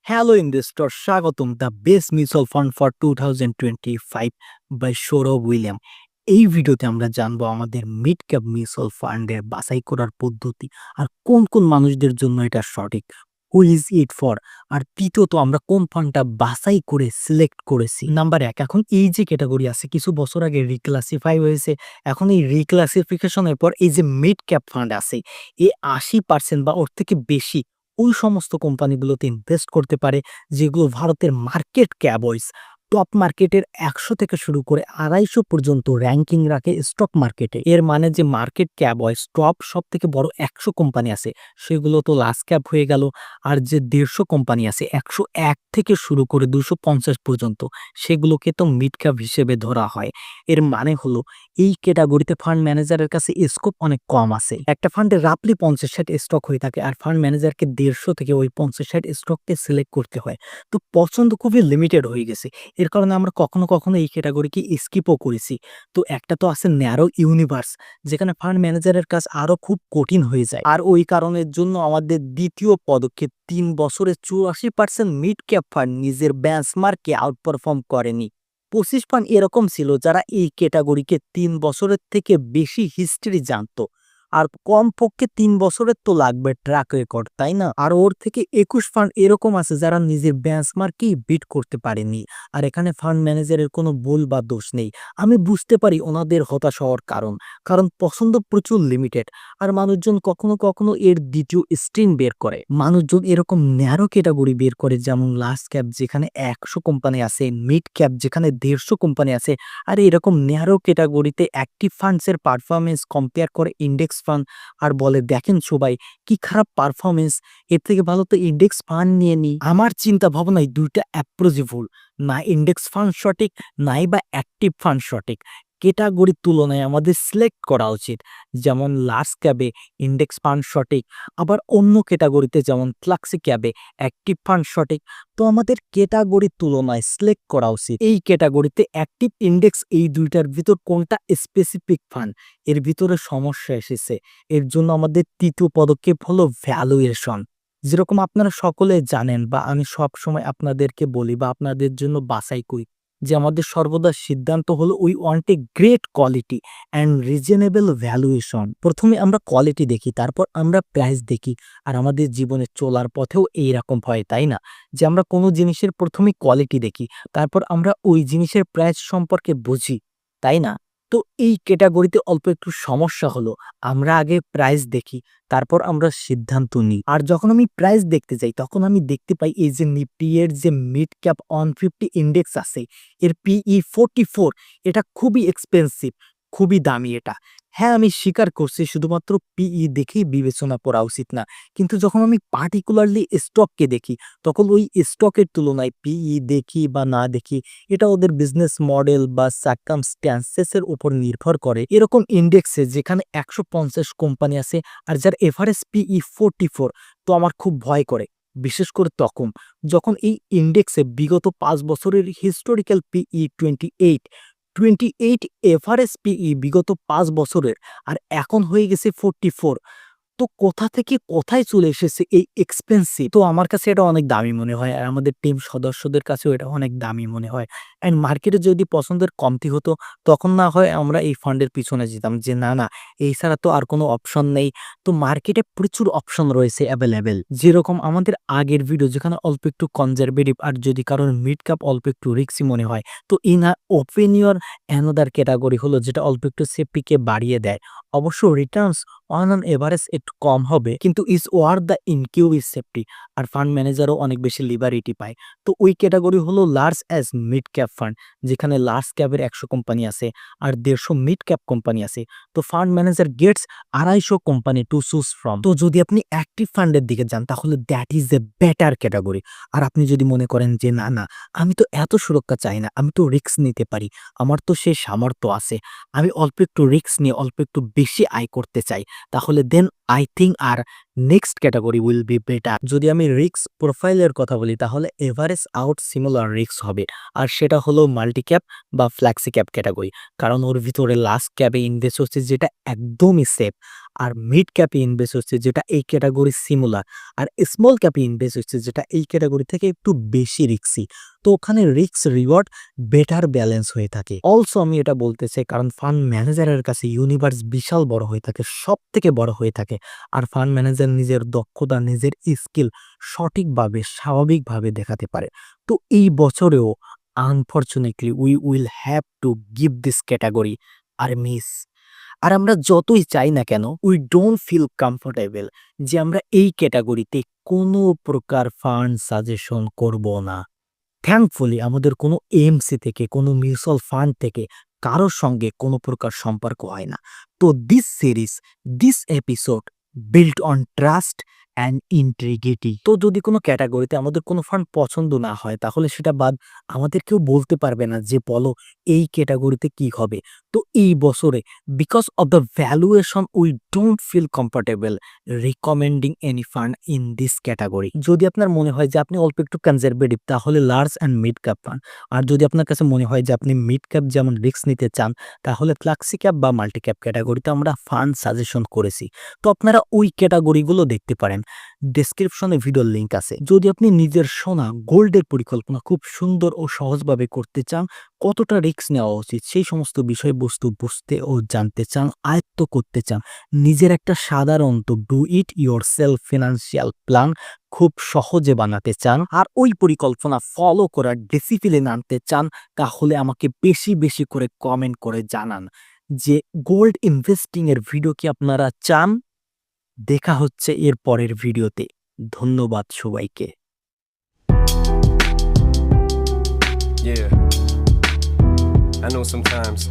Hello investor, স্বাগতম the best mutual fund for 2025 by Sourav William. এই ভিডিওতে আমরা জানবো আমাদের মিড ক্যাপ মিউচুয়াল ফান্ডের বাছাই করার পদ্ধতি আর কোন কোন মানুষদের জন্য এটা সঠিক, হু ইজ ইট ফর, আর তৃতীয়ত আমরা কোন ফান্ডটা বাছাই করে সিলেক্ট করেছি। নাম্বার 1, এখন এই যে ক্যাটাগরি আছে কিছু বছর আগে রিক্লাসিফাই হয়েছে, এখন এই রিক্লাসিফিকেশনের পর এই যে মিড ক্যাপ ফান্ড আছে এই 80% বা ওর থেকে বেশি ওই সমস্ত কোম্পানিগুলোতে ইনভেস্ট করতে পারে যেগুলো ভারতের মার্কেট ক্যাপওয়াইজ টপ মার্কেটের 100 থেকে শুরু করে 250 পর্যন্ত র্যাঙ্কিং রাখে স্টক মার্কেটে। এর মানে যে মার্কেট ক্যাপওয়াইজ টপ সব থেকে বড় 100 কোম্পানি আছে সেগুলো তো লার্জ ক্যাপ হয়ে গেল, আর যে 150 কোম্পানি আছে 101 থেকে শুরু করে 250 পর্যন্ত সেগুলোকে তো মিড ক্যাপ হিসেবে ধরা হয়। এর মানে হলো এই ক্যাটাগরিতে ফান্ড ম্যানেজারের কাছে স্কোপ অনেক কম আছে। একটা ফান্ডে রাফলি 50-60 স্টক হয়ে থাকে আর ফান্ড ম্যানেজারকে 150 থেকে ওই 50-60 স্টককে সিলেক্ট করতে হয়। তো পছন্দ খুবই লিমিটেড হয়ে গেছে। এর কারণে আমরা কখনো কখনো এই ক্যাটাগরিকে স্কিপও করেছি। তো একটা তো আছে ন্যারো ইউনিভার্স, যেখানে ফান্ড ম্যানেজারের কাজ আরো খুব কঠিন হয়ে যায়। আর ওই কারণের জন্য আমাদের দ্বিতীয় পদক্ষেপ 3 বছরে 84% মিড ক্যাপ ফান্ড নিজের বেঞ্চমার্ককে আউটপারফর্ম করেনি। 25 ফান্ড এরকম ছিল যারা এই ক্যাটাগরিকে 3 বছরের থেকে বেশি হিস্ট্রি জানতো। আর কমপক্ষে 3 বছরের তো লাগবে ট্র্যাক রেকর্ড, তাই না? আর ওর থেকে 21 ফান্ড এরকম আছে যারা নিজের বেঞ্চমার্কই বিট করতে পারেনি। আর এখানে ফান্ড ম্যানেজারের কোনো ভুল বা দোষ নেই। আমি বুঝতে পারি ওনাদের হতাশ হওয়ার কারণ পছন্দ প্রচুর লিমিটেড। আর মানুষজন কখনো কখনো এর দ্বিতীয় স্ট্রিম বের করে। মানুষজন এরকম ন্যারো ক্যাটাগরি বের করে, যেমন লার্জ ক্যাপ যেখানে 100 কোম্পানি আছে, মিড ক্যাপ যেখানে 150 কোম্পানি আছে। আর এরকম ন্যারো ক্যাটাগরিতে অ্যাক্টিভ ফান্ডসের পারফরমেন্স কম্পেয়ার করে ইন্ডেক্স ফান্ড আর বলে দেখেন সবাই কি খারাপ পারফরমেন্স, এর থেকে ভালো তো ইন্ডেক্স ফান্ড নিয়ে নিই। আমার চিন্তা ভাবনায় দুইটা অ্যাপ্রোচই ভুল। না ইন্ডেক্স ফান্ড সঠিক, নাই বা অ্যাক্টিভ ফান্ড সঠিক। ক্যাটাগরির তুলনায় আমাদের সিলেক্ট করা উচিত। যেমন লার্জ ক্যাবে ইন্ডেক্স ফান্ড সঠিক, আবার অন্য ক্যাটাগরিতে যেমন ফ্লাক্সি ক্যাবে অ্যাক্টিভ ফান্ড সঠিক। তো আমাদের ক্যাটাগরির তুলনায় সিলেক্ট করা উচিত এই ক্যাটাগরিতে অ্যাক্টিভ ইন্ডেক্স, এই দুইটার ভিতর কোনটা স্পেসিফিক ফান্ড। এর ভিতরে সমস্যা এসেছে, এর জন্য আমাদের তৃতীয় পদক্ষেপ হলো ভ্যালুয়েশন। যেরকম আপনারা সকলে জানেন বা আমি সব সময় আপনাদেরকে বলি বা আপনাদের জন্য বাছাই করি যে আমাদের সর্বদা সিদ্ধান্ত হলো we want a great quality and reasonable valuation. প্রথমে আমরা কোয়ালিটি দেখি, তারপর আমরা প্রাইস দেখি। আর আমাদের জীবনে চলার পথেও এইরকম হয়, তাই না? যে আমরা কোনো জিনিসের প্রথমে কোয়ালিটি দেখি, তারপর আমরা ওই জিনিসের প্রাইস সম্পর্কে বুঝি, তাই না? তো এই ক্যাটাগরিতে অল্প একটু সমস্যা হলো, আমরা আগে প্রাইস দেখি, তারপর আমরা সিদ্ধান্ত নিই। আর যখন আমি প্রাইস দেখতে যাই তখন আমি দেখতে পাই এই যে নিফটি এর যে মিড ক্যাপ 150 ইন্ডেক্স আছে এর পিই 44, এটা খুবই এক্সপেন্সিভ, খুবই দামি এটা। হ্যাঁ, আমি স্বীকার করছি শুধুমাত্র পিই দেখেই বিবেচনা করা উচিত না, কিন্তু যখন আমি পার্টিকুলারলি স্টককে দেখি তখন ওই স্টকের তুলনায় পিই দেখি বা না দেখি এটা ওদের বিজনেস মডেল বা সার্কামস্ট্যান্সেস এর উপর নির্ভর করে। এরকম ইন্ডেক্সে যেখানে 150 কোম্পানি আছে আর যার এভারেজ পিই 44, তো আমার খুব ভয় করে। বিশেষ করে তখন যখন এই ইন্ডেক্সে বিগত 5 বছরের হিস্টোরিক্যাল পিই 28 এভারেজ পিই বিগত 5 বছরের, আর এখন হয়ে গেছে 44। তো কোথা থেকে কোথায় চলে এসেছে এই এক্সপেন্সিভ? তো আমার কাছে এটা অনেক দামি মনে হয় আর আমাদের টিম সদস্যদের কাছেও এটা অনেক দামি মনে হয়। অ্যান্ড মার্কেটে যদি পছন্দের কমতি হতো তখন না হয় আমরা এই ফান্ডের পিছনে যেতাম যে না না, এই ছাড়া তো আর কোনো অপশন নেই। তো মার্কেটে প্রচুর অপশন রয়েছে অ্যাভেলেবেল। যেরকম আমাদের আগের ভিডিও যেখানে অল্প একটু কনজারভেটিভ আর যদি কারোর মিড ক্যাপ অল্প একটু রিস্কি মনে হয়, তো in a opinion another category হলো যেটা অল্প একটু সেফটিকে বাড়িয়ে দেয়। অবশ্য রিটার্নস অন এভারেজ একটু কম হবে, কিন্তু is worth the inquiries safety. আর ফান্ড ম্যানেজারও অনেক বেশি লিবারিটি পায়। তো ওই ক্যাটাগরি হলো large as mid cap fund, যেখানে লার্জ ক্যাপের 100 কোম্পানি আছে আর 150 মিড ক্যাপ কোম্পানি আছে। তো fund manager gets 250 company to choose from. তো যদি আপনি অ্যাক্টিভ ফান্ডের দিকে যান তাহলে that is a better category. আর আপনি যদি মনে করেন যে না না, আমি তো এত সুরক্ষা চাই না, আমি তো রিস্ক নিতে পারি, আমার তো সে সামর্থ্য আছে, আমি অল্প একটু রিস্ক নিয়ে অল্প একটু বেশি আয় করতে চাই, তাহলে দেন আই থিঙ্ক আর next category will be better. যদি আমি রিস্ক প্রোফাইলের কথা বলি তাহলে এভারেজ আউট সিমিলার রিস্ক হবে, আর সেটা হলো মাল্টি ক্যাপ বা ফ্ল্যাক্সি ক্যাপ ক্যাটাগরি। কারণ ওর ভিতরে লাস্ট ক্যাপে ইনভেস্ট হচ্ছে যেটা একদমই সেফ, আর মিড ক্যাপে ইনভেস্ট হচ্ছে যেটা এই ক্যাটাগরি সিমিলার, আর স্মল ক্যাপে ইনভেস্ট হচ্ছে যেটা এই ক্যাটাগরি থেকে একটু বেশি রিস্কি। তো ওখানে রিস্ক রিওয়ার্ড বেটার ব্যালেন্স হয়ে থাকে। অলসো আমি এটা বলতে চাই কারণ ফান্ড ম্যানেজারের কাছে ইউনিভার্স বিশাল বড় হয়ে থাকে, সব থেকে বড় হয়ে থাকে, আর ফান্ড ম্যানেজার নিজের দক্ষতা, নিজের স্কিল সঠিকভাবে স্বাভাবিকভাবে দেখাতে পারে। তো এই বছরেও unfortunately we will have to give this category আর মিস। আর আমরা যতই চাই না কেন উই ডোন্ট ফিল কমফোর্টেবল যে আমরা এই ক্যাটাগরিতে কোনো প্রকার ফান্ড সাজেশন করব না। থ্যাঙ্কফুলি আমাদের কোনো এএমসি থেকে, কোনো মিউচুয়াল ফান্ড থেকে কারোর সঙ্গে কোনো প্রকার সম্পর্ক হয় না। তো this series, this episode built on trust and integrity. তো যদি কোনো ক্যাটাগরিতে আমাদের কোনো ফান্ড পছন্দ না হয় তাহলে সেটা বাদ আমাদের কেউ বলতে পারবে না যে বলো এই ক্যাটাগরিতে কি হবে। তো এই বছরে because of the valuation we don't feel comfortable recommending any fund in this category. যদি আপনার মনে হয় যে আপনি অল্প একটু কনজারভেটিভ তাহলে large and mid cap fund, আর যদি আপনার কাছে মনে হয় যে আপনি মিড ক্যাপ যেমন রিস্ক নিতে চান তাহলে ফ্ল্যাক্সি ক্যাপ বা মাল্টি ক্যাপ ক্যাটাগরিতে আমরা ফান্ড সাজেশন করেছি। তো আপনারা ওই ক্যাটাগরিগুলো দেখতে পারেন, ডেসক্রিপশনে ভিডিওর লিঙ্ক আছে। যদি আপনি নিজের সোনা গোল্ডের পরিকল্পনা খুব সুন্দর ও সহজভাবে করতে চান, কতটা রিস্ক নেওয়া উচিত সেই সমস্ত বিষয়বস্তু বুঝতে ও জানতে চান, আয়ত্ত করতে চান, নিজের একটা সাধারণত do it your self financial plan খুব সহজে বানাতে চান, আর ওই পরিকল্পনা ফলো করার ডিসিপ্লিন আনতে চান, তাহলে আমাকে বেশি বেশি করে কমেন্ট করে জানান যে গোল্ড ইনভেস্টিং এর ভিডিও কি আপনারা চান। দেখা হচ্ছে এর পরের ভিডিওতে। ধন্যবাদ সবাইকে। Yeah, I know sometimes